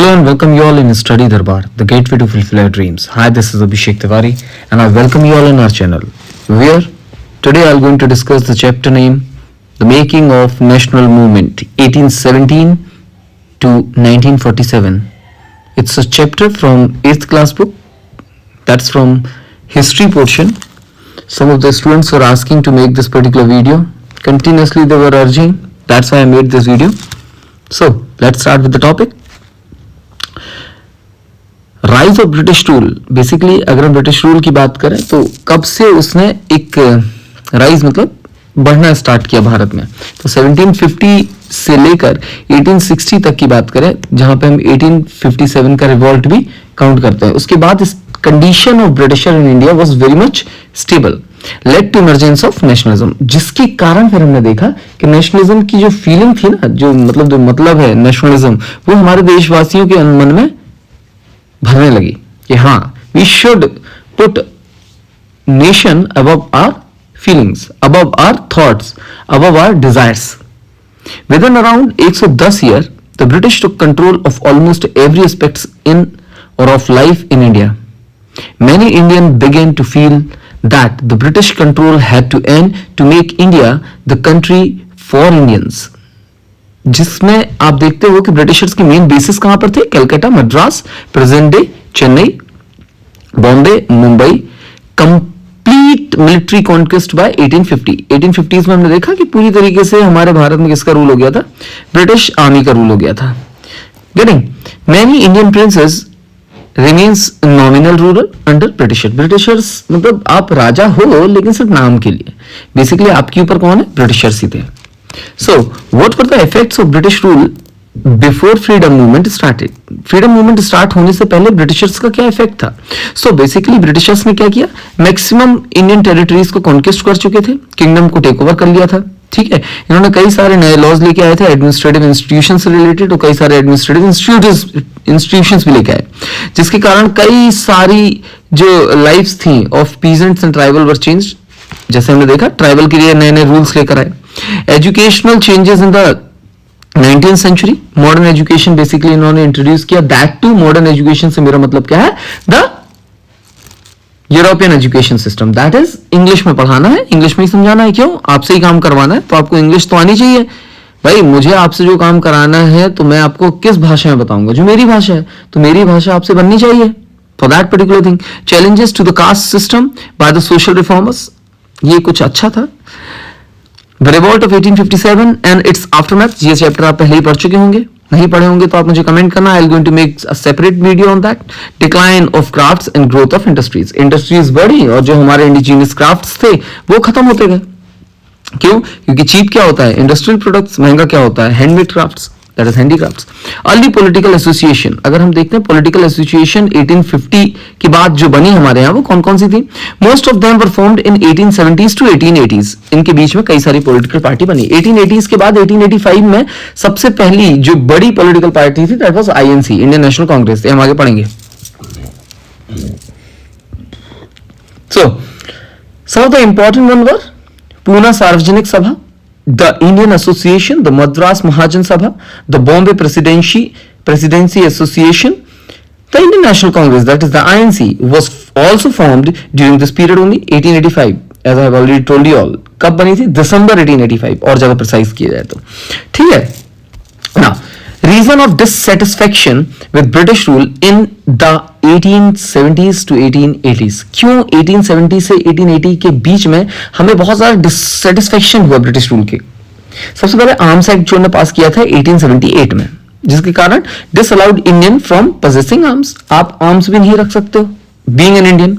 Hello and welcome you all in Study Darbar, the gateway to fulfill our dreams. Hi, this is Abhishek Tiwari and I welcome you all in our channel. Where today I am going to discuss the chapter name, The Making of National Movement 1817 to 1947. It's a chapter from 8th class book, that's from history portion. Some of the students were asking to make this particular video. Continuously they were urging, that's why I made this video. So let's start with the topic. Rise of British rule. Basically अगर हम British rule की बात करें तो कब से उसने एक राइज मतलब बढ़ना स्टार्ट किया भारत में, तो 1750 से लेकर 1860 तक की बात करें, जहां पे हम 1857 का रिवॉल्ट भी काउंट करते हैं. उसके बाद इस condition of Britisher in India was very much stable, led to emergence of nationalism, जिसके कारण फिर हमने देखा कि नेशनलिज्म की जो फीलिंग थी ना, जो मतलब है नेशनलिज्म, वो हमारे देशवासियों के मन में भरने लगी कि हाँ, we should put nation above our feelings, above our thoughts, above our desires. With in around 110 year the British took control of almost every aspects in or of life in India. Many Indians began to feel that the British control had to end to make India the country for Indians. जिसमें आप देखते हो कि Britishers की main basis कहां पर थे? Calcutta, Madras, present day Chennai, Bombay, Mumbai. Complete military conquest by 1850. 1850s में हमने देखा कि पूरी तरीके से हमारे भारत में किसका रूल हो गया था? ब्रिटिश आर्मी का रूल हो गया था. Getting many Indian princess remains nominal ruler under britisher. Britishers मतलब आप राजा हो लेकिन सिर्फ नाम के लिए. बेसिकली आपके ऊपर कौन है? ब्रिटिशर्स ही थे. So, what were the effects of British rule before freedom movement started? Freedom movement start होने से पहले ब्रिटिशर्स का क्या इफेक्ट था? सो बेसिकली ब्रिटिशर्स ने क्या किया? मैक्सिमम इंडियन टेरिटरीज को कॉन्क्वेस्ट कर चुके थे, किंगडम को टेक ओवर कर लिया था. ठीक है, इन्होंने कई सारे नए लॉज लेके आए थे एडमिनिस्ट्रेटिव इंस्टीट्यूशन से रिलेटेड, और कई सारे एडमिनिस्ट्रेटिव इंस्टीट्यूशंस भी लेके आए, जिसके कारण कई सारी जो लाइफ्स थी of peasants and tribal were change. जैसे हमने देखा ट्राइबल के लिए नए नए रूल्स लेकर आए. Educational changes in the 19th century, modern education basically इन्होंने इंट्रोड्यूस किया. दैट टू मॉडर्न एजुकेशन से मेरा मतलब क्या है? The European education system, that is English में पढ़ाना है, इंग्लिश में ही समझाना है. क्यों? आपसे ही काम करवाना है तो आपको इंग्लिश तो आनी चाहिए. भाई मुझे आपसे जो काम कराना है तो मैं आपको किस भाषा में बताऊंगा? जो मेरी भाषा है, तो मेरी भाषा आपसे बननी चाहिए for that particular thing. Challenges to the caste system by the social reformers, ये कुछ अच्छा था. The revolt of 1857 and its aftermath, ये चैप्टर आप पहले ही पढ़ चुके होंगे. नहीं पढ़े होंगे तो आप मुझे कमेंट करना. I am going to make a separate video on that. Decline of crafts and growth of industries. Industries बढ़ी और जो हमारे इंडिजिनियस क्राफ्ट्स थे वो खत्म होते गए. क्यों? क्योंकि चीप क्या होता है? Industrial products. महंगा क्या होता है? Handmade crafts, that is handicrafts. Early political association, अगर हम देखते हैं पॉलिटिकल एसोसिएशन 1850 के बाद जो बनी हमारे यहाँ, वो कौन कौन सी थी? Most of them were formed in 1870s to 1880s. इनके बीच में कई सारी पॉलिटिकल पार्टी बनी. 1880s के बाद 1885 में सबसे पहली जो बड़ी पॉलिटिकल पार्टी थी that was INC, Indian National Congress. हम आगे पढ़ेंगे. सो सम ऑफ द इंपॉर्टेंट वन वर पूना सार्वजनिक सभा, the Indian Association, the Madras Mahajan Sabha, the Bombay Presidency Association, the Indian National Congress, that is the INC, was also formed during this period only. 1885, as I have already told you all. कब बनी थी? दिसंबर 1885, और ज्यादा precise किया जाए तो. ठीक है. Now, reason of dissatisfaction with British rule in the 1870s to 1880s. क्यों 1870 से 1880 के बीच में हमें बहुत ज़्यादा डिससेटिस्फेक्शन हुआ ब्रिटिश रूल के? सबसे पहले आर्म्स एक्ट जो उन्होंने पास किया था 1878 में, जिसके कारण disallowed Indian from possessing arms. आप आर्म्स भी नहीं रख सकते हो being an Indian.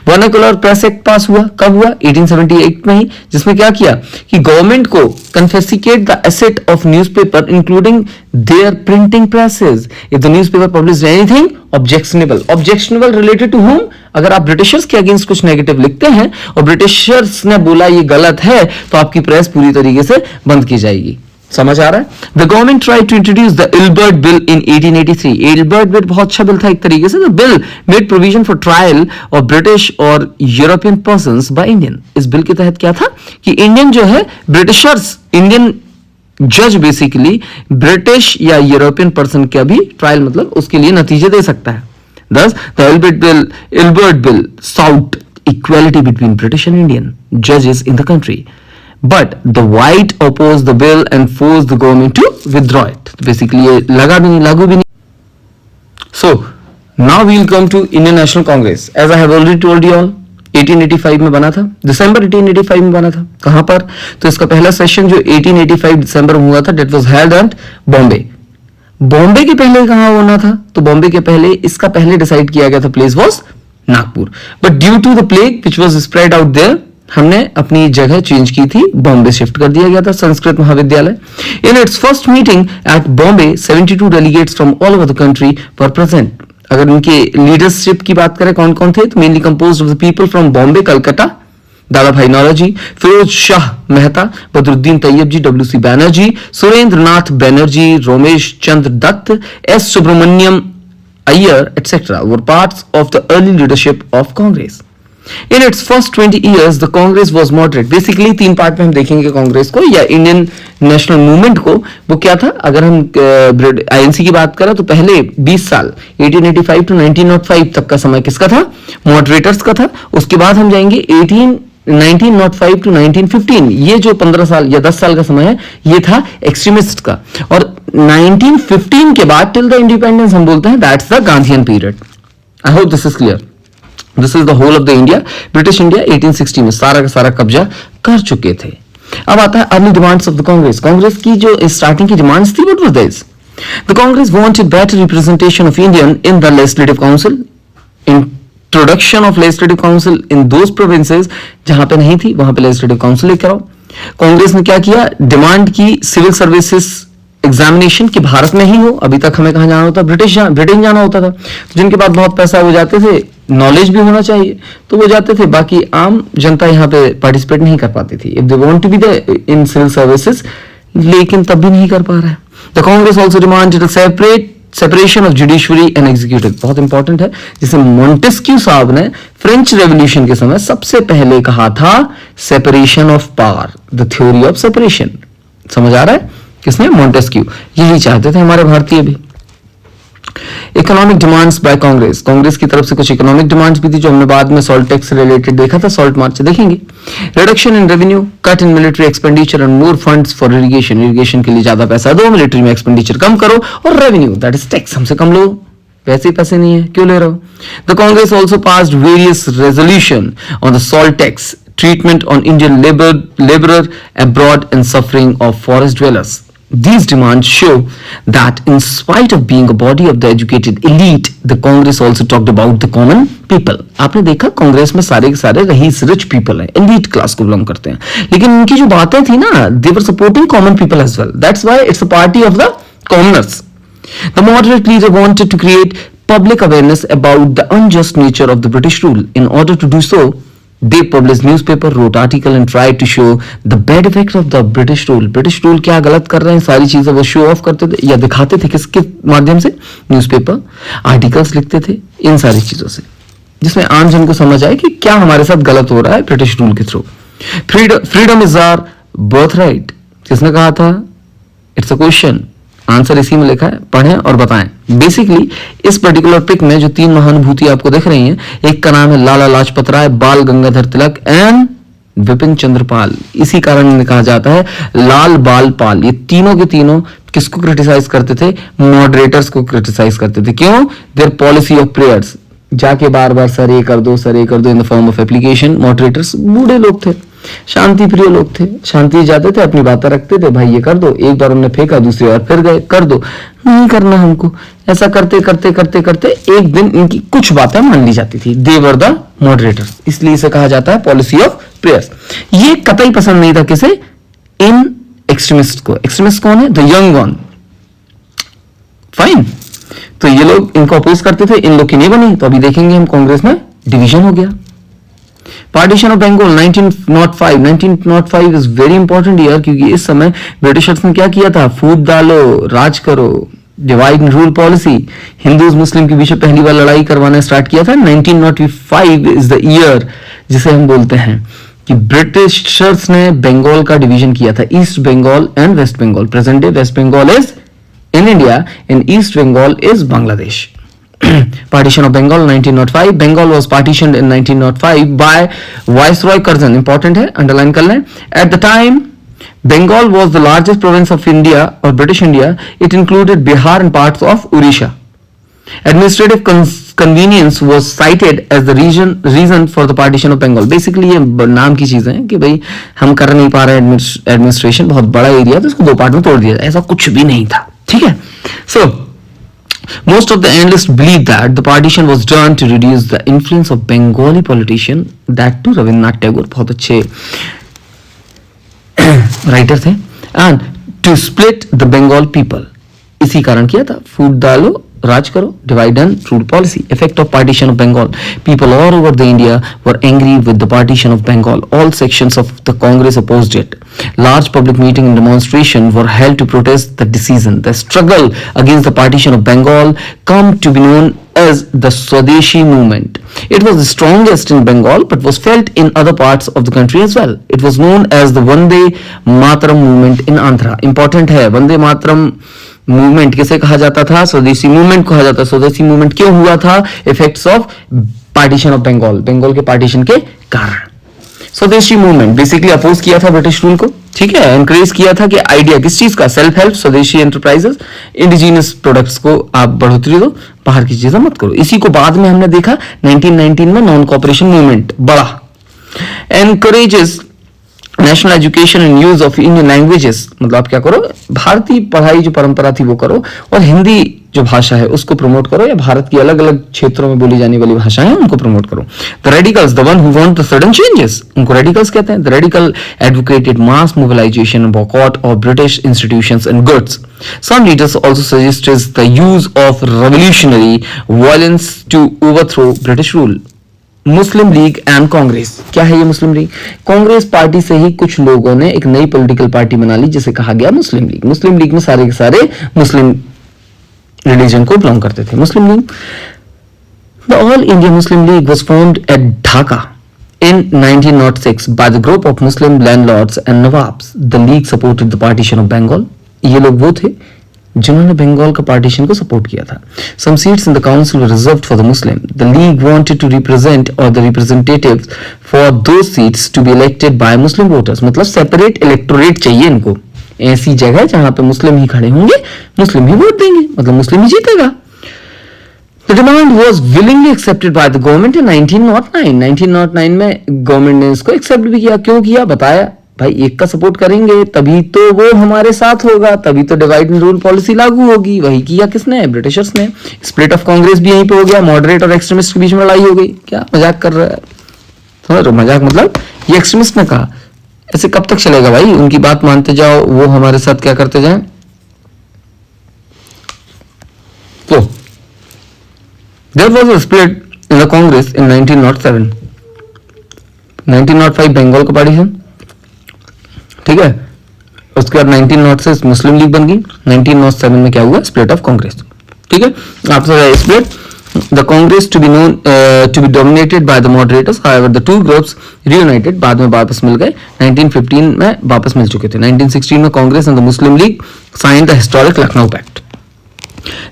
Vernacular press act पास हुआ. कब हुआ? 1878 में ही, जिसमें क्या किया कि गवर्नमेंट को confiscate the asset of newspaper including their printing presses if the newspaper published anything objectionable related to home. अगर आप ब्रिटिशर्स के अगेंस्ट कुछ नेगेटिव लिखते हैं और ब्रिटिशर्स ने बोला ये गलत है, तो आपकी प्रेस पूरी तरीके से बंद की जाएगी. समझ आ रहा है? The government tried to introduce the Ilbert bill in 1883. Ilbert bill बहुत अच्छा बिल था एक तरीके से. The bill made provision for trial of British और यूरोपियन पर्संस बाय इंडियन. इस बिल के तहत क्या था कि इंडियन जो है, ब्रिटिशर्स इंडियन जज बेसिकली ब्रिटिश या यूरोपियन पर्सन का भी ट्रायल मतलब उसके लिए नतीजे दे सकता है. Thus, the Ilbert Bill sought equality between British and Indian judges in the country. But the white opposed the bill and forced the government to withdraw it. Basically, ये लगा भी नहीं, लागू भी नहीं. So, now we'll come to Indian National Congress. As I have already told you all, 1885 में बना था, दिसंबर 1885 में बना था. कहां पर? तो इसका पहला सेशन जो 1885 दिसंबर में हुआ था, that was held at Bombay. Bombay के पहले कहां होना था? तो बॉम्बे के पहले इसका पहले डिसाइड किया गया था place was Nagpur. But due to the plague which was spread out there, हमने अपनी जगह चेंज की थी, बॉम्बे शिफ्ट कर दिया गया था संस्कृत महाविद्यालय. In its first meeting at Bombay 72 delegates from all over the country were present. अगर उनके लीडरशिप की बात करें कौन कौन थे, तो mainly composed of the people from Bombay, Calcutta, Dadabhai Naoroji, Pherozeshah Mehta, Badruddin Tyabji, W C. Banerjee, Surendranath Banerjee, Romesh Chandra Dutt, S. Subramania Iyer etc. were parts of the early leadership of Congress. In its first 20 years, the Congress was moderate. Basically तीन पार्ट में हम देखेंगे कांग्रेस को या इंडियन नेशनल मूवमेंट को. वो क्या था? अगर हम आईएनसी की बात करें तो पहले 20 साल 1885 टू 1905 तक का समय किसका था? मॉडरेटर्स का था. उसके बाद हम जाएंगे 1905 टू 1915. ये जो 15 साल या 10 साल का समय है, ये था एक्सट्रीमिस्ट का. और 1915 के बाद टिल द इंडिपेंडेंस हम बोलते हैं that's the Gandhian period. I hope this is clear. This is the whole of the India. British India 1860 में सारा का सारा कब्जा कर चुके थे. अब आता है early demands of the Congress. Congress की जो स्टार्टिंग की डिमांड्स थी, what was this? The Congress wanted better representation of Indian in the legislative council, introduction of legislative council in those provinces जहां पे नहीं थी, वहां पे लेजिस्लेटिव काउंसिल लेकर आओ. कांग्रेस ने क्या किया? डिमांड की सिविल सर्विसेज एग्जामिनेशन की भारत में ही हो. अभी तक हमें कहां जाना होता? ब्रिटेन जाना होता था. तो जिनके पास बहुत पैसा वो जाते थे, नॉलेज भी होना चाहिए तो वो जाते थे. बाकी आम जनता यहाँ पे पार्टिसिपेट नहीं कर पाती थी if they want to be there in civil services, लेकिन तब भी नहीं कर पा रहा है. The Congress also demanded a separation of judiciary and executive. बहुत इंपॉर्टेंट है, जिसे मोंटेस्क्यू साहब ने फ्रेंच रेवोल्यूशन के समय सबसे पहले कहा था, separation of power, the theory of separation. समझ आ रहा है? किसने? मोंटेस्क्यू. यही चाहते थे हमारे भारतीय भी. Economic demands by Congress. Congress की तरफ से कुछ इकोनॉमिक डिमांड्स भी थी जो हमने बाद में सॉल्ट टैक्स से रिलेटेड देखा था, सॉल्ट मार्च देखेंगे. Reduction in revenue, cut in military expenditure and more funds for irrigation. Irrigation के लिए ज्यादा पैसा दो, मिलिट्री में एक्सपेंडिचर कम करो, और रेवेन्यू दैट इज टैक्स हमसे कम लो. वैसे ही पैसे नहीं है, क्यों ले रहे हो? The Congress also passed various resolution on the salt tax, treatment on Indian laborer abroad and suffering of forest dwellers. These demands show that in spite of being a body of the educated elite, the Congress also talked about the common people. आपने देखा कांग्रेस में सारे के सारे rice rich people हैं, elite class को belong करते हैं, लेकिन उनकी जो बातें थी ना, they were supporting common people as well. That's why it's a party of the commoners. The moderate leader wanted to create public awareness about the unjust nature of the British rule. In order to do so, they published newspaper, wrote article and tried to show the bad effect of the British rule. British rule क्या गलत कर रहे हैं, सारी चीजें वो show off करते थे या दिखाते थे. किसके माध्यम से? न्यूज़पेपर, आर्टिकल्स लिखते थे, इन सारी चीजों से, जिसमें आम जन को समझ आए कि क्या हमारे साथ गलत हो रहा है ब्रिटिश रूल के through. Freedom is our birth right. किसने कहा था? इट्स अ क्वेश्चन, आंसर इसी में लिखा है, पढ़ें और बताएं. बेसिकली इस पर्टिकुलर पिक में जो तीन महानुभूति आपको दिख रही हैं, एक का नाम है लाला लाजपत राय, बाल गंगाधर तिलक एंड विपिन चंद्रपाल. इसी कारण इन्हें कहा जाता है लाल बाल पाल. ये तीनों के तीनों किसको क्रिटिसाइज करते थे? मॉडरेटर्स को क्रिटिसाइज करते थे. क्यों? देयर पॉलिसी ऑफ प्रेयर्स, जाके बार बार सर ये कर दो, सर ये कर दो, in the form of application. Moderators बूढ़े लोग थे, शांति प्रिय लोग थे, शांति जाते थे, अपनी बातें रखते थे, भाई ये कर दो, एक बार उन्होंने फेंका, दूसरी बार फिर गए, कर दो, नहीं करना हमको. ऐसा करते करते करते करते एक दिन इनकी कुछ बातें मान ली जाती थी. दे वर द मॉडरेटर्स, इसलिए इसे कहा जाता है पॉलिसी ऑफ प्रेयर्स. ये कतई पसंद नहीं था किसे? इन एक्सट्रीमिस्ट को. एक्सट्रीमिस्ट कौन है? The young one. फाइन. तो ये लोग इनको अपोज करते थे, इन लोग की नहीं बनी. तो अभी देखेंगे हम कांग्रेस में डिवीजन हो गया. Partition of Bengal 1905. 1905 is very important year, क्योंकि इस समय ब्रिटिशर्स ने क्या किया था? फूट डालो, राज करो, divide and rule policy. Hindus Muslim के बीच में पहली बार लड़ाई करवाना स्टार्ट किया था. 1905 इज द ईयर जिसे हम बोलते हैं कि ब्रिटिशर्स ने बंगाल का डिवीजन किया था, east Bengal and west Bengal. Present day west Bengal is in India and East Bengal is Bangladesh. Partition of Bengal 1905. Bengal was partitioned in 1905 by Viceroy Curzon. Important है, underline कर लें. At the time, Bengal was the largest province of India or British India. It included Bihar and parts of Odisha. Administrative convenience was cited as the reason for the partition of Bengal. Basically ये नाम की चीजें हैं कि भाई हम कर नहीं पा रहे एडमिनिस्ट्रेशन, बहुत बड़ा एरिया, तो इसको दो पार्ट में तोड़ दिया. ऐसा कुछ भी नहीं था. ठीक है. So most of the analysts believe that the partition was done to reduce the influence of Bengali politician, that too Rabindranath Tagore, बहुत अच्छे राइटर थे, and to split the Bengal people. इसी कारण किया था. फूट डालो, राज करो, divide and rule policy. Effect of partition of Bengal. People all over the India were angry with the partition of Bengal. All sections of the Congress opposed it. Large public meeting and demonstration were held to protest the decision. The struggle against the partition of Bengal come to be known as the Swadeshi movement. It was the strongest in Bengal but was felt in other parts of the country as well. It was known as the Vande Mataram movement in Andhra. Important है, Vande Mataram movement किसे कहा जाता था? स्वदेशी movement कहा जाता. स्वदेशी movement क्यों हुआ था? Effects of partition of Bengal, Bengal के पार्टीशन के कारण. स्वदेशी मूवमेंट बेसिकली अपोज किया था ब्रिटिश रूल को. ठीक है. एनकरेज किया था कि आइडिया किस चीज का? सेल्फ हेल्प, स्वदेशी एंटरप्राइजेस, इंडिजिनियस प्रोडक्ट्स को आप बढ़ोतरी दो, बाहर की चीजें मत करो. इसी को बाद में हमने देखा 1919 में नॉन कॉपरेशन मूवमेंट बड़ा. Encourages national education and use of Indian languages, मतलब आप क्या करो, भारतीय पढ़ाई जो परंपरा थी वो करो, और हिंदी जो भाषा है उसको प्रमोट करो, या भारत की अलग अलग क्षेत्रों में बोली जाने वाली भाषाएं हैं उनको प्रमोट करो. The radicals, the one who want the sudden changes, उनको रेडिकल्स कहते हैं. The radical advocated mass mobilisation, boycott of British institutions and goods. Some leaders also suggested the use of revolutionary violence to overthrow British rule. Muslim League and Congress. क्या है ये मुस्लिम league? Congress party से ही कुछ लोगों ने एक नई पॉलिटिकल पार्टी बना ली जिसे कहा गया मुस्लिम लीग. मुस्लिम लीग में सारे के सारे मुस्लिम रिलीजन को बिलोंग करते थे. Muslim League, the All India Muslim League was formed at Dhaka in 1906 by the group of Muslim landlords and Nawabs. The league supported the partition of Bengal. ये लोग वो थे जिन्होंने बंगाल का पार्टीशन को सपोर्ट किया था. Some seats in the council were reserved for the Muslim. The league wanted to represent or the representatives for those seats to be elected by Muslim voters. मतलब सेपरेट इलेक्टोरेट चाहिए इनको, ऐसी जगह जहां पे मुस्लिम ही खड़े होंगे, मुस्लिम ही वोट देंगे, मतलब मुस्लिम ही जीतेगा. The demand was willingly accepted by the government in 1909. 1909 में गवर्नमेंट ने इसको एक्सेप्ट भी किया. क्यों किया? बताया, भाई एक का सपोर्ट करेंगे तभी तो वो हमारे साथ होगा, तभी तो डिवाइड एंड रूल पॉलिसी लागू होगी. वही किया किसने? ब्रिटिशर्स ने. स्प्लिट ऑफ कांग्रेस भी यहीं पे हो गया. मॉडरेट और एक्सट्रीमिस्ट के बीच में लड़ाई हो गई. क्या मजाक कर रहा है? समझ रहे? मजाक मतलब ये एक्सट्रीमिस्ट ने कहा. ऐसे कब तक चलेगा भाई? उनकी बात मानते जाओ, वो हमारे साथ क्या करते जाए. तो there was a split in the Congress in 1907. 1905 Bengal का पार्टीशन, ठीक है. उसके बाद 1906 मुस्लिम लीग बन गई. 1907 में क्या हुआ? Split of Congress. ठीक है. After split the Congress to be dominated by the moderators. However the two groups reunited, बाद में वापस मिल गए. 1915 में वापस मिल चुके थे. 1916 में Congress and the Muslim League signed the historic Lucknow pact.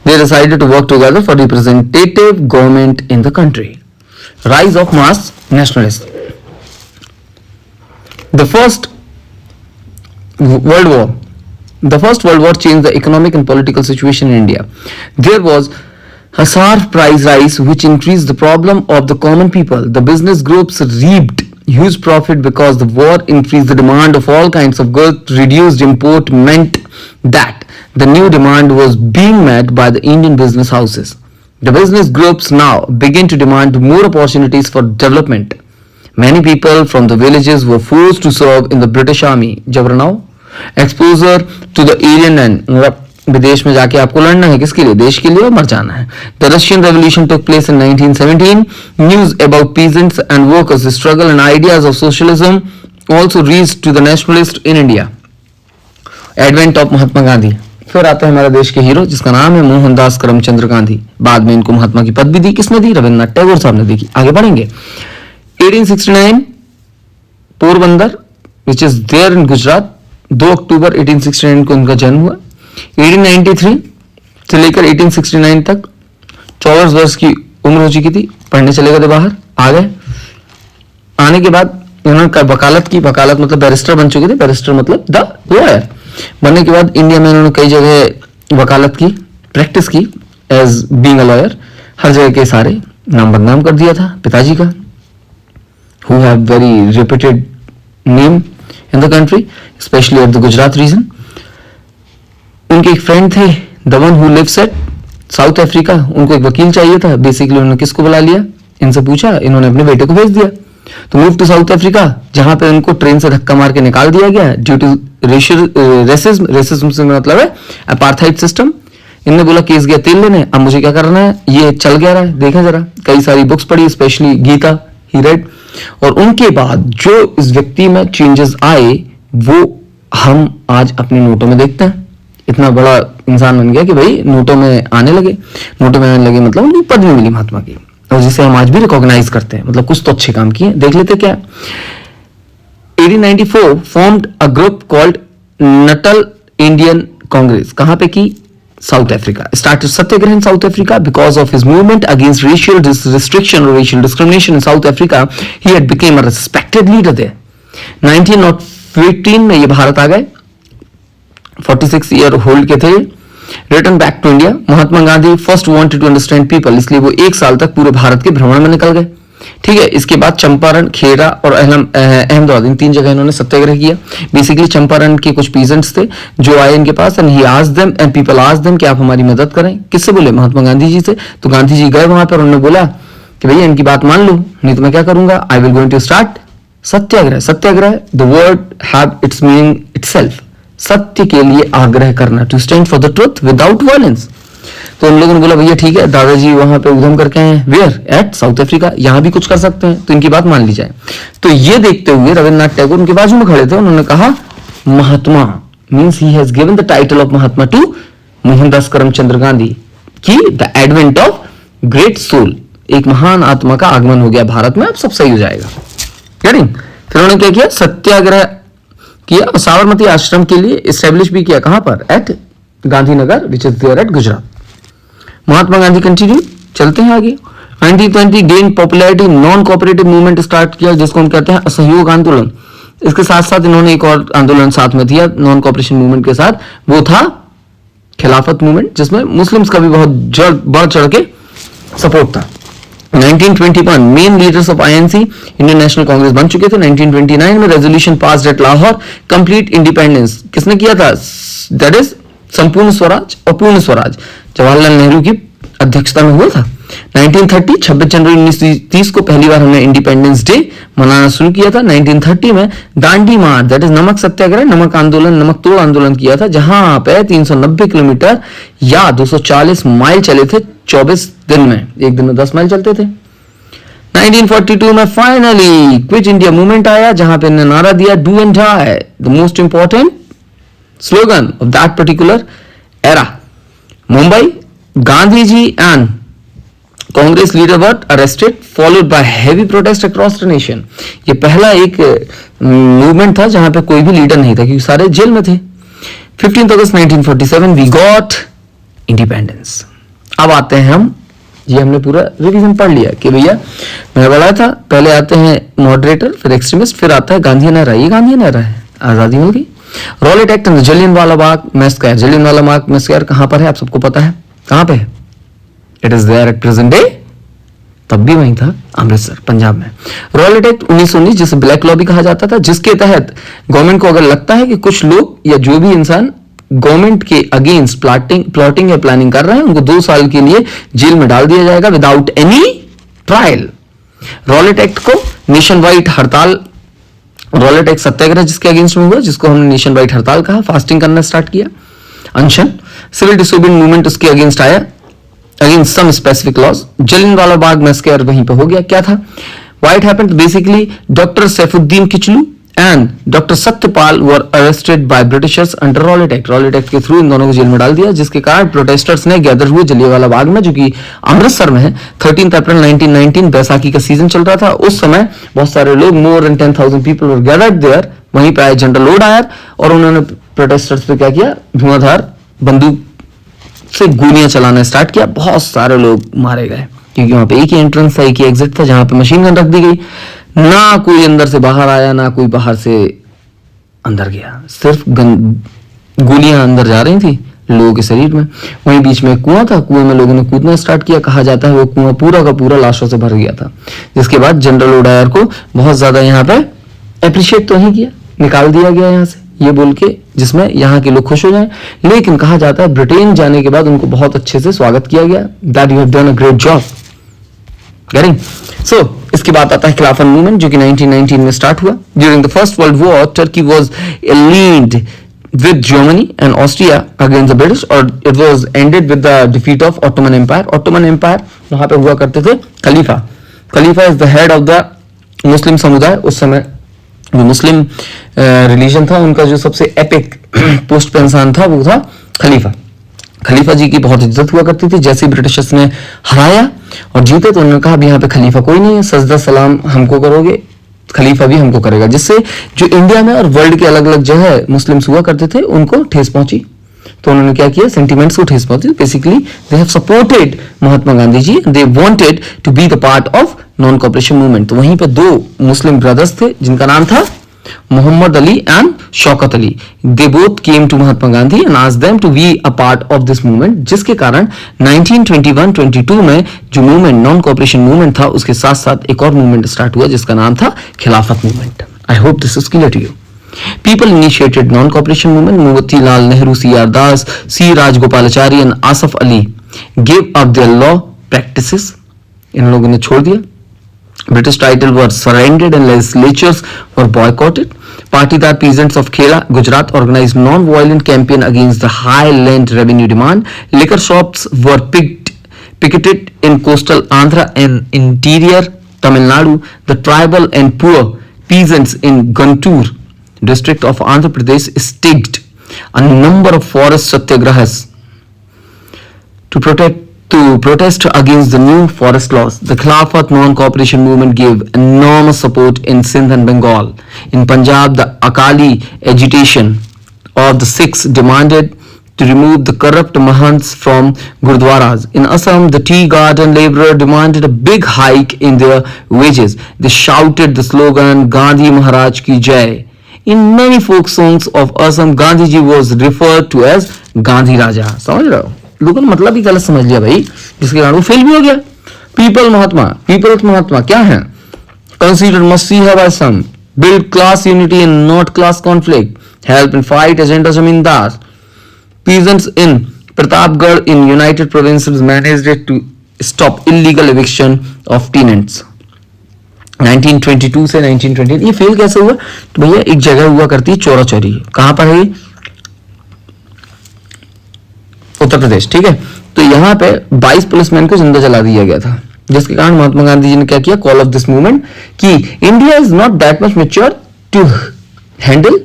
They decided to work together for representative government in the country. Rise of mass nationalism. The First World War. The First World War changed the economic and political situation in India. There was a sharp price rise which increased the problem of the common people. The business groups reaped huge profit because the war increased the demand of all kinds of goods. Reduced import meant that the new demand was being met by the Indian business houses. The business groups now begin to demand more opportunities for development. Many people from the villages were forced to serve in the British Army. जबर now exposure to the alien land. विदेश में जाके आपको लड़ना है किसके लिए? देश के लिए, और मर जाना है. The Russian Revolution took place in 1917. News about peasants and workers' struggle and ideas of socialism also reached to the nationalists in India. Advent of Mahatma Gandhi. फिर आता है हमारे देश के हीरो जिसका नाम है मोहनदास करमचंद्र गांधी. बाद में इनको महात्मा की पदवी दी. किसने दी? रविन्द्रनाथ टैगोर साहब ने दी. आगे बढ़ेंगे. 1869 Porbandar which is there in Gujarat, 2 अक्टूबर 1869 को उनका जन्म हुआ। 1893 से लेकर 1869 तक 24 वर्ष की उम्र हो चुकी थी। पढ़ने चले गए बाहर, आ गए। आने के बाद उन्होंने वकालत की, वकालत मतलब बैरिस्टर बन चुके थे, बैरिस्टर मतलब द लॉयर। बनने के बाद इंडिया में उन्होंने कई जगह वकालत की, प्रैक्टिस की एज बीइंग अ लॉयर। हर जगह के सारे नाम बदनाम कर दिया था पिताजी का, who have very reputed name in the country, specially at the Gujarat region. उनके एक फ्रेंड थे, the one who lives at South Africa, उनको एक वकील चाहिए था। बेसिकली उन्होंने किसको बुला लिया, इनसे पूछा, इन्होंने अपने बेटे को भेज दिया। तो मूव टू साउथ अफ्रीका, जहां पे उनको ट्रेन से धक्का मार के निकाल दिया गया ड्यू टू रेसिज्म। रेसिज्म से मतलब है अपार्थाइड सिस्टम। इनने बोला केस गया तेल लेने, अब मुझे क्या करना है, ये चल गया रहा है, देखें जरा। कई सारी बुक्स पढ़ी, स्पेशली गीता ही रेड, और उनके बाद जो इस व्यक्ति में चेंजेस आए वो हम आज अपने नोटों में देखते हैं। इतना बड़ा इंसान बन गया कि भाई नोटों में आने लगे। नोटों में आने लगे मतलब उनको पदवी मिली महात्मा की, और जिसे हम आज भी रिकॉग्नाइज करते हैं। मतलब कुछ तो अच्छे काम किए। देख लेते क्या। 1894 formed a group called Natal Indian Congress. कहां पे की, South Africa. Started satyagraha in South Africa because of his movement against racial restriction और racial discrimination in South Africa. He had became a respected leader there. 1915 में ये भारत आ गए। 46 year hold के थे। Return back to India. Mahatma Gandhi first wanted to understand people, इसलिए वो 1 साल तक पूरे भारत के भ्रमण में निकल गए। ठीक है। इसके बाद चंपारण, खेड़ा और अहमदाबाद, इन 3 जगह इन्होंने सत्याग्रह किया। बेसिकली चंपारण के कुछ पीजेंट्स थे जो आए इनके पास, and he asked them and people asked them कि आप हमारी मदद करें। किससे बोले, महात्मा गांधी जी से। तो गांधी जी गए वहां पर, उन्होंने बोला कि भैया इनकी बात मान लो, नहीं तो मैं क्या करूंगा, I will going to start satyagraha. Satyagraha, the word have its meaning itself, सत्य के लिए आग्रह करना, to stand for the truth without violence. तो उन लोगों ने बोला भैया ठीक है, दादाजी वहां पे उद्यम करके आए हैं, वेयर एट साउथ अफ्रीका, यहां भी कुछ कर सकते हैं, तो इनकी बात मान ली जाए। तो ये देखते हुए रविन्द्रनाथ टैगोर उनके बाजू में खड़े थे। उन्होंने कहा Mahatma means he has given the title of Mahatma to Mohandas Karamchand Gandhi की the advent of great soul, एक महान आत्मा का आगमन हो गया भारत में, अब सब सही हो जाएगा। फिर उन्होंने क्या किया, सत्याग्रह किया और साबरमती आश्रम के लिए इस्टेब्लिश भी किया। कहां पर, at Gandhinagar which is there at Gujarat. Mahatma Gandhi continue, चलते हैं आगे। 1920 gain popularity, non cooperative movement start किया, जिसको हम कहते हैं असहयोग आंदोलन। इसके साथ साथ इन्होंने एक और आंदोलन साथ में दिया नॉन कोऑपरेशन मूवमेंट के साथ, वो था खिलाफत मूवमेंट, जिसमें मुस्लिम्स का भी बहुत बढ़ चढ़ के सपोर्ट था। 1921 main leaders of INC, Indian National Congress बन चुके थे। 1929 में resolution passed at Lahore, complete independence किसने किया था, दैट इज संपूर्ण स्वराज और पूर्ण स्वराज, जवाहरलाल नेहरू की अध्यक्षता में हुआ था। 1930 26 जनवरी 1930 को पहली बार हमने इंडिपेंडेंस डे मनाना शुरू किया था। 1930 में दांडी मार्च, दैट इज नमक सत्याग्रह, नमक आंदोलन, नमक तोड़ आंदोलन किया था, जहां पे 390 किलोमीटर या 240 माइल चले थे 24 दिन में। एक दिन में 10 माइल चलते थे। 1942 में फाइनली क्विट इंडिया मूवमेंट आया, जहां पे इन्होंने नारा दिया do and die, the most important slogan of that particular era. Mumbai, Gandhi ji and Congress leader were arrested followed by heavy protest across the nation. ये पहला एक मूवमेंट था जहां पे कोई भी लीडर नहीं था, क्योंकि सारे जेल में थे। 15 अगस्त 1947 वी गॉट इंडिपेंडेंस। अब आते हैं हम, ये हमने पूरा रिवीजन पढ़ लिया कि भैया मैं बताया था, पहले आते हैं मॉडरेटर, फिर एक्सट्रीमिस्ट, फिर आता है गांधी नारा। ये गांधी नारा है, आजादी मिल गई। Rowlatt act and Jallianwala Bagh मैसकर। Jallianwala Bagh मैसकर कहां पर है, आप सबको पता है कहां पे है, it is there at present day, तब भी वहीं था, अमृतसर पंजाब में। रॉलेट एक्ट 1919, जिसे ब्लैक लॉ भी कहा जाता था, जिसके तहत गवर्नमेंट को अगर लगता है कि कुछ लोग या जो भी इंसान गवर्नमेंट के अगेंस्ट प्लॉटिंग या प्लानिंग कर रहे हैं, उनको 2 साल के लिए जेल में डाल दिया जाएगा without any trial. Rowlatt act को नेशन वाइड हड़ताल, रॉलेट एक्ट सत्याग्रह जिसके अगेंस्ट में हुआ, जिसको हमने नेशन वाइड हड़ताल कहा, फास्टिंग करना स्टार्ट किया, अनशन। सिविल डिसोबीडियंट मूवमेंट उसके अगेंस्ट आया, against some specific laws. Jallianwala Bagh massacre वहीं पे हो गया। क्या था, what happened, basically doctor Saifuddin Kitchlew and doctor Satyapal were arrested by Britishers under Rowlatt Act. Rowlatt Act के थ्रू इन दोनों को जेल में डाल दिया, जिसके कारण प्रोटेस्टर्स ने गैदर हुए जलियांवाला बाग में, जो कि अमृतसर में है। 13 अप्रैल 1919 बैसाखी का सीजन चल रहा था उस समय। बहुत सारे लोग, more than 10,000 people were gathered there. वहीं पे आए जनरल लॉर्ड आयर और उन्होंने प्रोटेस्टर्स पे क्या किया, धुआंधार बंदूक से गोलियां चलाना स्टार्ट किया। बहुत सारे लोग मारे गए क्योंकि वहां पे एक ही एंट्रेंस था, एक ही एग्जिट था, जहां पे मशीन गन रख दी गई। ना कोई अंदर से बाहर आया, ना कोई बाहर से अंदर गया, सिर्फ गोलियां अंदर जा रही थी लोगों के शरीर में। वहीं बीच में कुआं था, कुएं में लोगों ने कूदना स्टार्ट किया। कहा जाता है वो कुआं पूरा का पूरा लाशों से भर गया था, जिसके बाद जनरल ओडायर को बहुत ज्यादा यहाँ पे अप्रिशिएट तो नहीं किया, निकाल दिया गया यहाँ से, ये बोल के जिसमें यहाँ के लोग खुश हो जाएं। लेकिन कहा जाता है ब्रिटेन जाने के बाद उनको बहुत अच्छे से स्वागत किया गया, that you have done a great job. Getting so इसके बाद आता है खिलाफत मूवमेंट, जो कि 1919 में स्टार्ट हुआ। During the first world war Turkey was lead with Germany and Austria against the British, और it was ended with the defeat of Ottoman Empire. Ottoman Empire वहां पे हुआ करते थे खलीफा। खलीफा is the head of the मुस्लिम समुदाय। उस समय जो मुस्लिम रिलीजन था उनका जो सबसे एपिक पोस्ट पे इंसान था वो था खलीफा। खलीफा जी की बहुत इज्जत हुआ करती थी। जैसे ब्रिटिशर्स ने हराया और जीते तो उन्होंने कहा अब यहाँ पे खलीफा कोई नहीं है, सजदा सलाम हमको करोगे, खलीफा भी हमको करेगा। जिससे जो इंडिया में और वर्ल्ड के अलग अलग जगह मुस्लिम्स हुआ करते थे उनको ठेस पहुंची। तो उन्होंने क्या किया, सेंटिमेंट्स को ठेस पहुंची। Basically they have supported Mahatma Gandhi ji, they wanted to be the part of non cooperation movement. तो वहीं पे दो मुस्लिम ब्रदर्स थे जिनका नाम था Mohammad Ali and Shaukat Ali. They both came to Mahatma Gandhi and asked them to be a part of this movement, जिसके कारण 1921-22 में जो मूवमेंट नॉन कॉपरेशन मूवमेंट था उसके साथ साथ एक और मूवमेंट स्टार्ट हुआ जिसका नाम था Khilafat movement. I hope this is clear to you. People initiated non-cooperation movement. Motilal Nehru, C.R. Das, C. Rajgopalachari and Asaf Ali gave up their law practices. इन लोगों ने छोड़ दिया। British title were surrendered and legislatures were boycotted. Patidar peasants of Khela, Gujarat organized non-violent campaign against the high land revenue demand. Liquor shops were picketed in coastal Andhra and interior Tamil Nadu. The tribal and poor peasants in Guntur district of Andhra Pradesh staged a number of forest satyagrahas to protest against the new forest laws. The Khilafat non-cooperation movement gave enormous support in Sindh and Bengal. In Punjab, the Akali agitation of the Sikhs demanded to remove the corrupt mahants from gurdwaras. In Assam, the tea garden laborer demanded a big hike in their wages. They shouted the slogan Gandhi Maharaj ki Jai. In many folk songs of Assam, Gandhi ji was referred to as Gandhi Raja. समझ रहे हो? लोगों ने मतलब ही गलत समझ लिया भाई, जिसके कारण वो फेल भी हो गया। पीपल्स महात्मा क्या है? Considered must see by some, build class unity and not class conflict, help and fight agenda zamindar. Peasants in Pratapgarh in United Provinces managed it to stop illegal eviction of tenants. 1922 से 1928 ये fail कैसे हुआ? तो भैया एक जगह हुआ करती है चोरा चोरी। कहां पर है ये? उत्तर प्रदेश, ठीक है। तो यहाँ पे 22 पुलिसमैन को जिंदा जला दिया गया था, जिसके कारण महात्मा गांधी जी ने क्या किया, कॉल ऑफ दिस मूवमेंट कि India is not that much mature to handle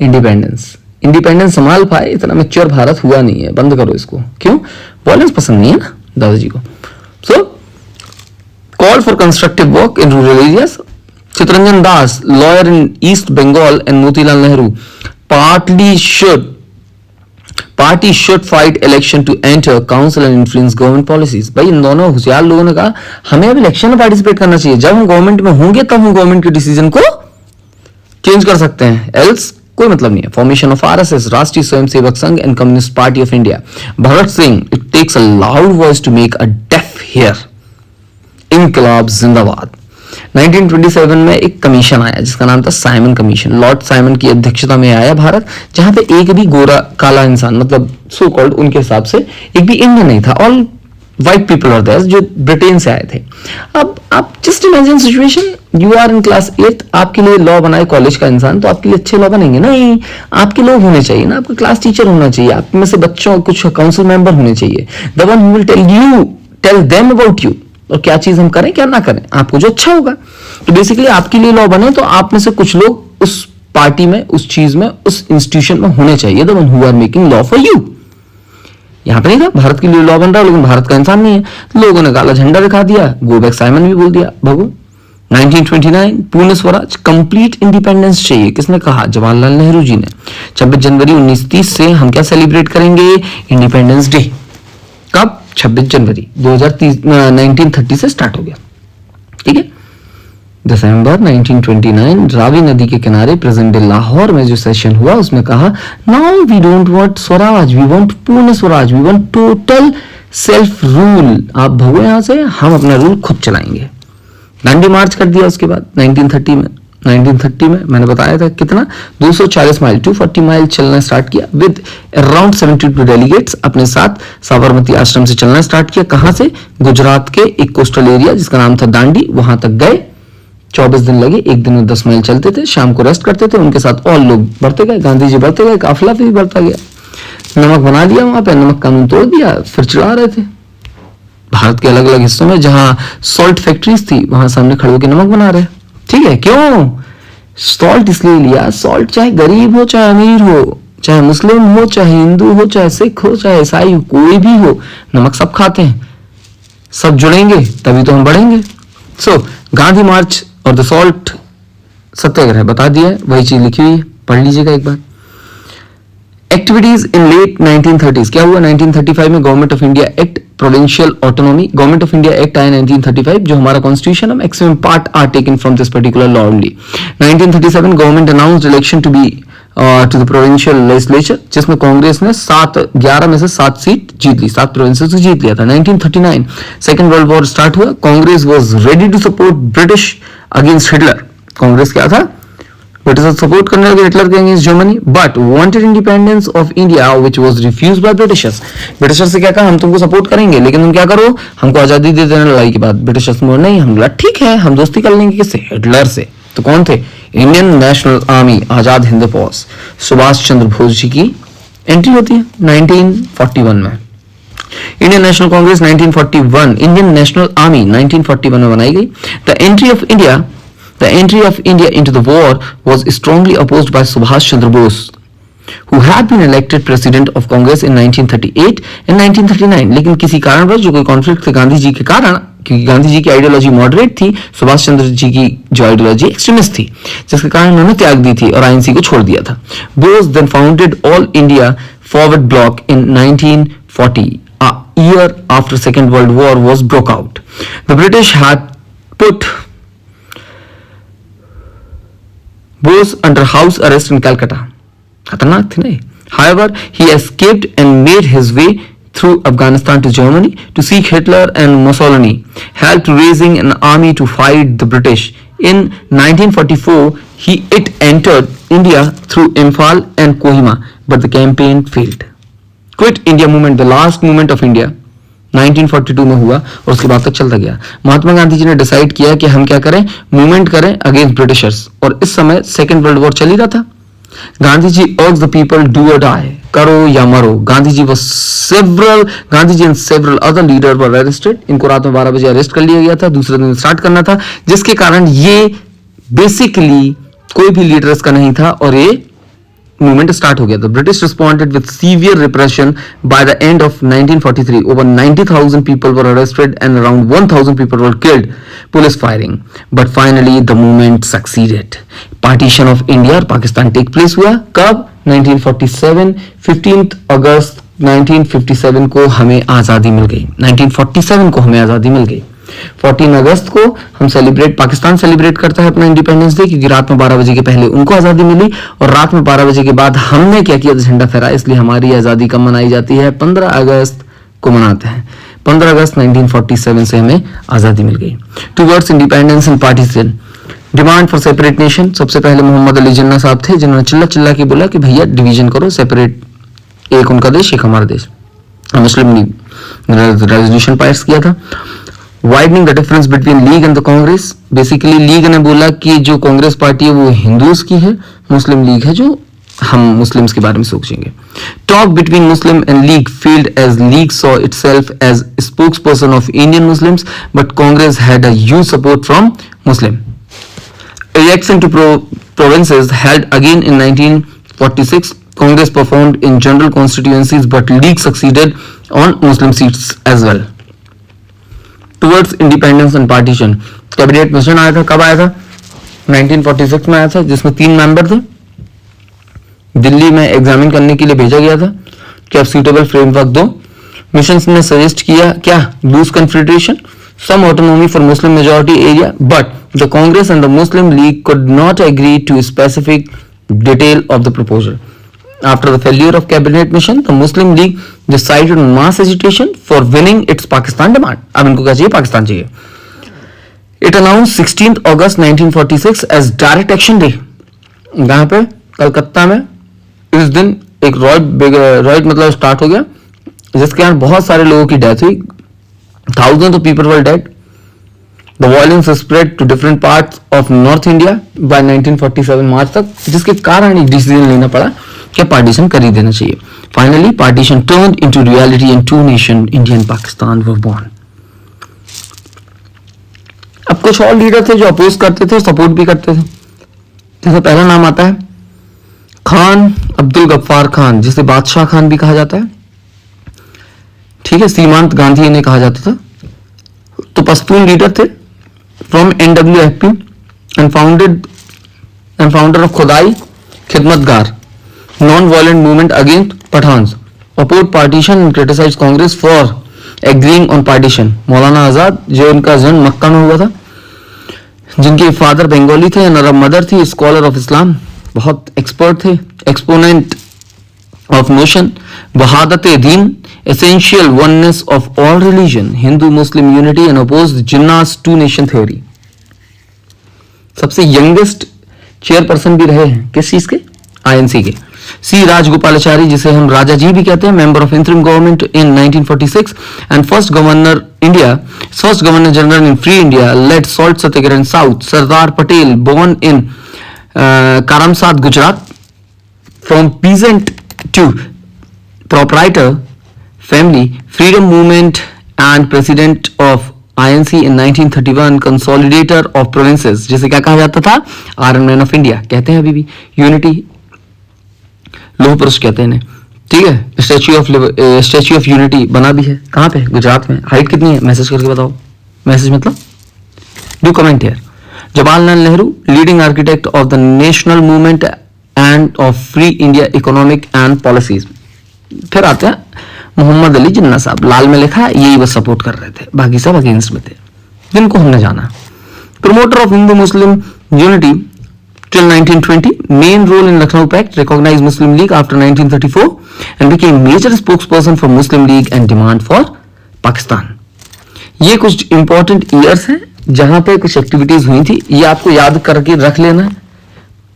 independence संभाल पाए, इतना मैच्योर भारत हुआ नहीं है, बंद करो इसको। क्यों? वॉयलेंस पसंद नहीं है ना दादाजी को। सो call for constructive work in rural areas. Chittaranjan Das, lawyer in East Bengal, and Motilal Nehru, party should fight election to enter council and influence government policies. भाई इन दोनों होशियार लोगों ने कहा हमें अब इलेक्शन में पार्टिसिपेट करना चाहिए, जब हम गवर्नमेंट में होंगे तब हम गवर्नमेंट के डिसीजन को चेंज कर सकते हैं, एल्स कोई मतलब नहीं है। Formation of RSS, Rashtriya Swayamsevak Sangh and communist party of India. Bhagat Singh, it takes a loud voice to make a deaf hear. इनकलाब जिंदाबाद। 1927 में एक कमीशन आया जिसका नाम था साइमन कमीशन। लॉर्ड साइमन की अध्यक्षता में आया भारत, जहां पे एक भी गोरा काला इंसान, मतलब सो कॉल्ड उनके हिसाब से एक भी इंडियन नहीं था, all white people are there जो ब्रिटेन से आए थे। अब आप just imagine situation, you are in class 8, आपके लिए लॉ बनाए कॉलेज का इंसान, तो आपके लिए अच्छे लॉ बनेंगे? नहीं, आपके लोग होने चाहिए ना, आपका क्लास टीचर होना चाहिए, आप में से बच्चों कुछ काउंसिल मेंबर होने चाहिए, the one who will tell them about you, और क्या चीज हम करें क्या ना करें, आपको जो अच्छा होगा। तो बेसिकली आपके लिए लॉ बने तो आप में से कुछ लोग उस पार्टी में, उस चीज में, उस इंस्टीट्यूशन में होने चाहिए, the one who are making law for you. यहां पर नहीं था भारत के लिए लॉ बन रहा है, लेकिन भारत का इंसान नहीं है। लोगों ने काला झंडा दिखा दिया, गो बैक साइमन भी बोल दिया भगो। 1929 पूर्ण स्वराज, कंप्लीट इंडिपेंडेंस चाहिए, किसने कहा? जवाहरलाल नेहरू जी ने। 26 जनवरी 1930 से हम क्या सेलिब्रेट करेंगे? Independence day. कब? 26 जनवरी 1930 से स्टार्ट हो गया, ठीक है। दिसंबर 1929 रावी नदी के किनारे प्रेजेंट डे लाहौर में जो सेशन हुआ उसमें कहा, now we don't want swaraj, we want purna swaraj, we want total self rule. आप भगो यहां से, हम अपना रूल खुद चलाएंगे। दांडी मार्च कर दिया उसके बाद 1930 में मैंने बताया था कितना, 240 माइल 240 माइल चलना स्टार्ट किया विद अराउंड 72 डेलीगेट्स अपने साथ साबरमती आश्रम से चलना स्टार्ट किया। कहां से? गुजरात के एक कोस्टल एरिया जिसका नाम था दांडी, वहां तक गए। 24 दिन लगे, एक दिन में 10 माइल चलते थे, शाम को रेस्ट करते थे, उनके साथ और लोग बढ़ते गए, गांधी जी बढ़ते गए, काफिला भी बढ़ता गया। नमक बना दिया वहां पे, नमक कानून तोड़ दिया, फिर चढ़ा रहे थे। भारत के अलग अलग हिस्सों में जहां सॉल्ट फैक्ट्रीज थी वहां सामने खड़े होकर नमक बना रहे, ठीक है। क्यों सॉल्ट इसलिए लिया? सॉल्ट चाहे गरीब हो चाहे अमीर हो, चाहे मुस्लिम हो चाहे हिंदू हो चाहे सिख हो चाहे ईसाई हो, कोई भी हो, नमक सब खाते हैं, सब जुड़ेंगे तभी तो हम बढ़ेंगे। सो गांधी मार्च और द सॉल्ट सत्याग्रह बता दिया है, वही चीज लिखी हुई है, पढ़ लीजिएगा एक बार। एक्टिविटीज इन लेट 1930s, क्या हुआ? 1935 में government of India act, provincial autonomy, government of India act आया 1935, जो हमारा कॉन्स्टिट्यूशन है, maximum part are taken from this particular law only. 1937 government announced election to be to the provincial legislature, जिसमें कांग्रेस ने 11 में से 7 सीट जीत ली, 7 प्रोविंसेस से जीत लिया था। 1939 सेकेंड वर्ल्ड वॉर स्टार्ट हुआ, Congress was ready to support British against Hitler. Congress क्या था? ब्रिटिश सपोर्ट करने लगे हिटलर के against Germany, but wanted independence of India which was refused by Britishers. Britishers से क्या कहा? हम तुमको सपोर्ट करेंगे, लेकिन तुम क्या करो, हमको आजादी दे देना। लड़ाई के बाद ब्रिटिशर्स ने नहीं, हम बोला ठीक है, हम दोस्ती कर लेंगे। किससे? हिटलर से। तो कौन थे? Indian national army, Azad Hind फौज, सुभाष चंद्र बोस जी की एंट्री होती है 1941 में। Indian National Congress 1941, Indian national army 1941 में बनाई गई। The entry of India into the war was strongly opposed by Subhash Chandra Bose, who had been elected president of Congress in 1938 and 1939. लेकिन किसी कारणवश जो कोई कॉन्फ्लिक्ट थे गांधी जी के कारण, क्योंकि गांधी जी की आइडियोलॉजी मॉडरेट थी, सुभाष चंद्र जी की जो आइडियोलॉजी एक्सट्रीमिस्ट थी, जिसके कारण उन्होंने त्याग दी थी और आईएनसी को छोड़ दिया था। Bose then founded All India Forward Bloc in 1940, a year after Second World War was broke out. The British had put Bose under house arrest in Calcutta. खतरनाक थी नहीं? However, he escaped and made his way through Afghanistan to Germany to seek Hitler and Mussolini help raising an army to fight the British. In 1944, it entered India through Imphal and Kohima, but the campaign failed. Quit India movement, the last movement of India, 1942 में हुआ और उसके बाद तक चलता गया। महात्मा गांधी जी ने decide किया कि हम क्या करें, मूवमेंट करें अगेंस्ट ब्रिटिशर्स, और इस समय सेकेंड वर्ल्ड वॉर चल ही रहा था। Gandhi ji urge the people do or die, करो या मरो। Gandhi ji and several other leader were arrested. इनको रात में 12 बजे अरेस्ट कर लिया गया था, दूसरे दिन स्टार्ट करना था, जिसके कारण ये बेसिकली कोई भी लीडर इसका नहीं था और ये मूवमेंट स्टार्ट हो गया था। British responded with severe repression. By the end of 1943 over 90,000 people were arrested and around 1,000 people were killed, police firing, but finally the movement succeeded. Partition of India और Pakistan take place हुआ कब? 1947, 15 अगस्त 1957 को हमें आजादी मिल गई। 1947 को हमें आजादी मिल गई। 14 अगस्त को हम पाकिस्तान सेलिब्रेट करता है अपना इंडिपेंडेंस डे, क्योंकि रात में 12 बजे के पहले उनको आजादी मिली और रात में 12 बजे के बाद हमने क्या किया? झंडा फहराया। इसलिए हमारी आजादी कब मनाई जाती है? 15 अगस्त को मनाते हैं। 15 अगस्त 1947 से हमें आजादी मिल गई। Towards independence and partition, demand for separate nation. सबसे पहले मोहम्मद अली जिन्ना साहब थे, जिन्होंने चिल्ला के बोला कि भैया डिवीजन करो, सेपरेट, एक उनका देश एक हमारा देश। मुस्लिम लीग रेजोल्यूशन पास किया था। Widening the difference between league and the Congress. Basically league ने बोला कि जो कांग्रेस पार्टी है वो हिंदूज की है, मुस्लिम लीग है जो हम मुस्लिम्स के बारे में सोचेंगे. Talk between Muslim and League failed as League saw itself as spokes person of Indian Muslims but Congress had a huge support from Muslim. Election to provinces held again in 1946. Congress performed in general constituencies, but League succeeded on Muslim seats as well. Towards independence and partition, cabinet mission आया था. कब आया था? 1946 में आया था, जिसमें 3 member थे. दिल्ली में एग्जामिन करने के लिए भेजा गया था कि आप सूटेबल फ्रेमवर्क दो. मिशन ने सजेस्ट किया क्या? Loose confederation, some autonomy for Muslim majority area, but the Congress and the Muslim League could not agree to a specific detail of the proposal. After the failure of cabinet mission, the Muslim League decided on mass agitation for winning its Pakistan demand. अब इनको क्या चाहिए? पाकिस्तान चाहिए. It announced 16th August 1946 as Direct Action Day. यहाँ पे कलकत्ता में इस दिन एक रॉयट मतलब स्टार्ट हो गया, जिसके कारण बहुत सारे लोगों की डेथ हुई. Thousands of people were dead. The violence spread to different parts of North India by 1947 मार्च तक, जिसके कारण एक डिसीजन लेना पड़ा कि पार्टीशन कर ही देना चाहिए. Finally, partition turned into reality and 2 nations, India and Pakistan, were born. अब कुछ और लीडर थे जो अपोज करते थे, सपोर्ट भी करते थे. जैसे पहला नाम आता है खान अब्दुल गफ्फार खान, जिसे बादशाह खान भी कहा जाता है. ठीक है, सीमांत गांधी इन्हें कहा जाता था. तो पश्तून लीडर थे from NWFP and founder of Khudai Khidmatgar non violent movement against Pathans. Oppose partition and criticise Congress for agreeing on partition. Maulana Azad, जो उनका जन्म मक्का में हुआ था, जिनके फादर बंगाली थे एंड मदर थी स्कॉलर ऑफ इस्लाम, बहुत एक्सपर्ट थे, exponent of notion, Wahdat-e-Deen, essential oneness of all religion, Hindu-Muslim unity and opposed Jinnah's 2 nation theory. सबसे यंगेस्ट चेयरपर्सन भी रहे हैं किस चीज के? INC के. सी राजगोपालाचारी, जिसे हम राजा जी भी कहते हैं, member of interim government in 1946 and first governor general in free India, led salt satyagraha in south. Sardar Patel, born in Karamsad, Gujarat, from peasant to proprietor family, freedom movement and president of INC in 1931, consolidator of provinces, जिसे क्या कहा जाता था? Iron man of India कहते हैं अभी भी. Unity लोह पुरुष कहते हैं. ठीक है, स्टैच्यू ऑफ यूनिटी बना भी है. कहाँ पे? गुजरात में. हाइट कितनी है? मैसेज करके बताओ. मैसेज मतलब do comment here. Jawaharlal Nehru, leading architect of the national movement end of free India economic and policies. फिर आते हैं मोहम्मद अली जिन्ना साहब. लाल में लिखा है, यही बस सपोर्ट कर रहे थे, बाकी सब अगेंस्ट में थे, जिनको हमने जाना. Promoter of Hindu Muslim unity till 1920, main role in Lucknow Pact, recognized Muslim League after 1934 and became major spokesperson for Muslim League and demand for Pakistan. ये कुछ इंपॉर्टेंट ईयर्स हैं जहां पे कुछ एक्टिविटीज हुई थी. ये आपको याद करके रख लेना है,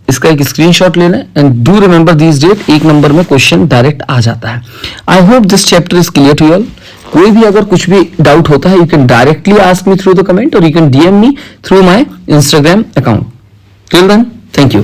इसका एक स्क्रीनशॉट लेना है and do remember this date. 1 number में क्वेश्चन डायरेक्ट आ जाता है. I hope this chapter is clear to all. कोई भी अगर कुछ भी डाउट होता है, you can directly ask me through the comment or you can DM me through my Instagram account. Till then, thank you.